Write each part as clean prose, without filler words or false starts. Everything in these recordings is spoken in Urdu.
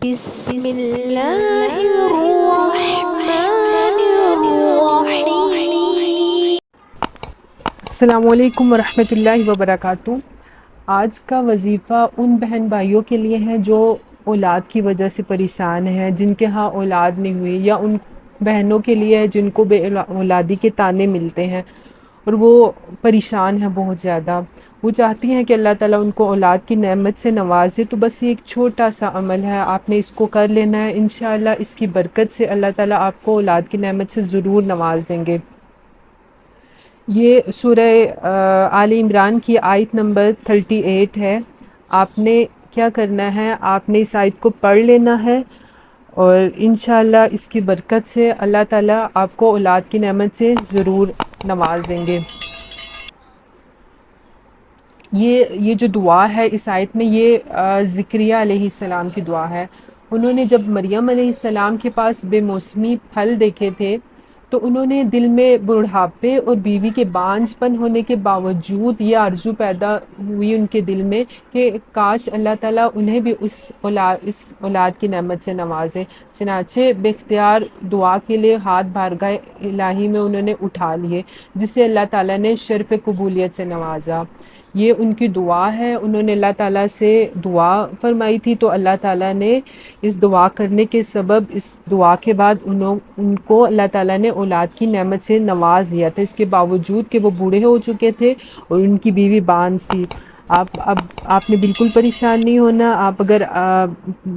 بسم اللہ الرحمن الرحیم۔ السلام علیکم ورحمۃ اللہ وبرکاتہ۔ آج کا وظیفہ ان بہن بھائیوں کے لیے ہے جو اولاد کی وجہ سے پریشان ہیں، جن کے ہاں اولاد نہیں ہوئی، یا ان بہنوں کے لیے ہے جن کو بے اولادی کے طعنے ملتے ہیں اور وہ پریشان ہیں بہت زیادہ۔ وہ چاہتی ہیں کہ اللہ تعالیٰ ان کو اولاد کی نعمت سے نوازے، تو بس یہ ایک چھوٹا سا عمل ہے، آپ نے اس کو کر لینا ہے۔ انشاءاللہ اس کی برکت سے اللہ تعالیٰ آپ کو اولاد کی نعمت سے ضرور نواز دیں گے۔ یہ سورہ آل عمران کی آیت نمبر 38 ہے۔ آپ نے کیا کرنا ہے، آپ نے اس آیت کو پڑھ لینا ہے، اور انشاءاللہ اس کی برکت سے اللہ تعالیٰ آپ کو اولاد کی نعمت سے ضرور نواز دیں گے۔ یہ جو دعا ہے اس آیت میں، یہ زکریا علیہ السلام کی دعا ہے۔ انہوں نے جب مریم علیہ السلام کے پاس بے موسمی پھل دیکھے تھے، تو انہوں نے دل میں بڑھاپے اور بیوی کے بانجھ پن ہونے کے باوجود یہ آرزو پیدا ہوئی ان کے دل میں کہ کاش اللہ تعالیٰ انہیں بھی اس اولاد کی نعمت سے نوازے۔ چنانچہ بے اختیار دعا کے لیے ہاتھ بارگاہ الہی میں انہوں نے اٹھا لیے، جس سے اللہ تعالیٰ نے شرف قبولیت سے نوازا۔ یہ ان کی دعا ہے، انہوں نے اللہ تعالیٰ سے دعا فرمائی تھی، تو اللہ تعالیٰ نے اس دعا کرنے کے سبب اس دعا کے بعد ان کو اللہ تعالیٰ نے اولاد کی نعمت سے نواز دیا تھا، اس کے باوجود کہ وہ بوڑھے ہو چکے تھے اور ان کی بیوی بانجھ تھی۔ آپ نے بالکل پریشان نہیں ہونا۔ آپ اگر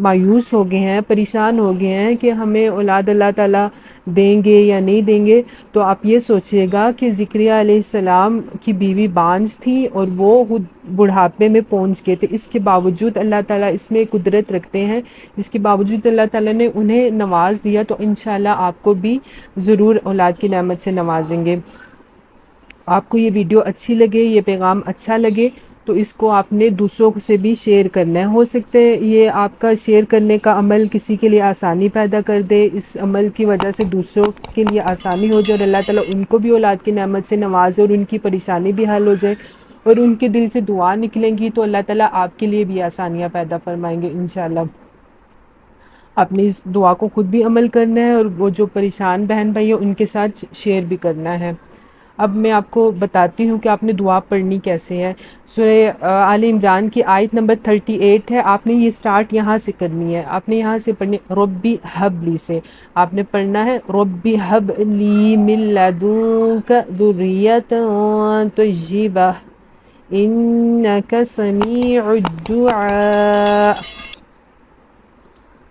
مایوس ہو گئے ہیں، پریشان ہو گئے ہیں کہ ہمیں اولاد اللہ تعالیٰ دیں گے یا نہیں دیں گے، تو آپ یہ سوچئے گا کہ زکریا علیہ السلام کی بیوی بانجھ تھی اور وہ بڑھاپے میں پہنچ گئے تھے، اس کے باوجود اللہ تعالیٰ اس میں قدرت رکھتے ہیں، اس کے باوجود اللہ تعالیٰ نے انہیں نواز دیا، تو انشاءاللہ آپ کو بھی ضرور اولاد کی نعمت سے نوازیں گے۔ آپ کو یہ ویڈیو اچھی لگے، یہ پیغام اچھا لگے، تو اس کو آپ نے دوسروں سے بھی شیئر کرنا ہے۔ ہو سکتا ہے یہ آپ کا شیئر کرنے کا عمل کسی کے لیے آسانی پیدا کر دے، اس عمل کی وجہ سے دوسروں کے لیے آسانی ہو جائے اور اللہ تعالیٰ ان کو بھی اولاد کی نعمت سے نوازے اور ان کی پریشانی بھی حل ہو جائے، اور ان کے دل سے دعا نکلیں گی تو اللہ تعالیٰ آپ کے لیے بھی آسانیاں پیدا فرمائیں گے انشاءاللہ۔ آپ نے اس دعا کو خود بھی عمل کرنا ہے اور وہ جو پریشان بہن بھائی ہیں ان کے ساتھ شیئر بھی کرنا ہے۔ اب میں آپ کو بتاتی ہوں کہ آپ نے دعا پڑھنی کیسے ہے۔ سورہ آل عمران کی آیت نمبر 38 ہے، آپ نے یہ سٹارٹ یہاں سے کرنی ہے، آپ نے یہاں سے پڑھنی، ربی حب لی سے آپ نے پڑھنا ہے، ربی حب لی من لدنک ذریۃ طیبہ انک سمیع الدعاء۔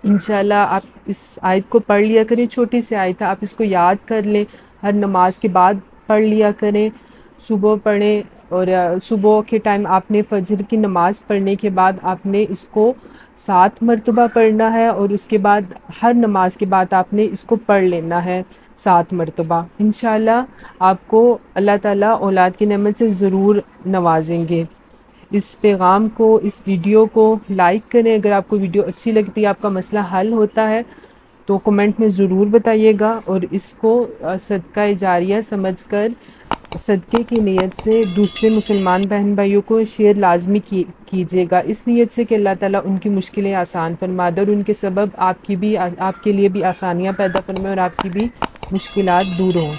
انشاءاللہ آپ اس آیت کو پڑھ لیا کریں، چھوٹی سی آیت ہے، آپ اس کو یاد کر لیں، ہر نماز کے بعد پڑھ لیا کریں، صبح پڑھیں، اور صبح کے ٹائم آپ نے فجر کی نماز پڑھنے کے بعد آپ نے اس کو 7 مرتبہ پڑھنا ہے، اور اس کے بعد ہر نماز کے بعد آپ نے اس کو پڑھ لینا ہے 7 مرتبہ۔ انشاءاللہ آپ کو اللہ تعالیٰ اولاد کی نعمت سے ضرور نوازیں گے۔ اس پیغام کو، اس ویڈیو کو لائک کریں، اگر آپ کو ویڈیو اچھی لگتی ہے، آپ کا مسئلہ حل ہوتا ہے تو کمنٹ میں ضرور بتائیے گا، اور اس کو صدقہ جاریہ سمجھ کر صدقے کی نیت سے دوسرے مسلمان بہن بھائیوں کو شیئر لازمی کیجیے گا، اس نیت سے کہ اللہ تعالیٰ ان کی مشکلیں آسان فرما دے اور ان کے سبب آپ کے لیے بھی آسانیاں پیدا فرمائے اور آپ کی بھی مشکلات دور ہوں۔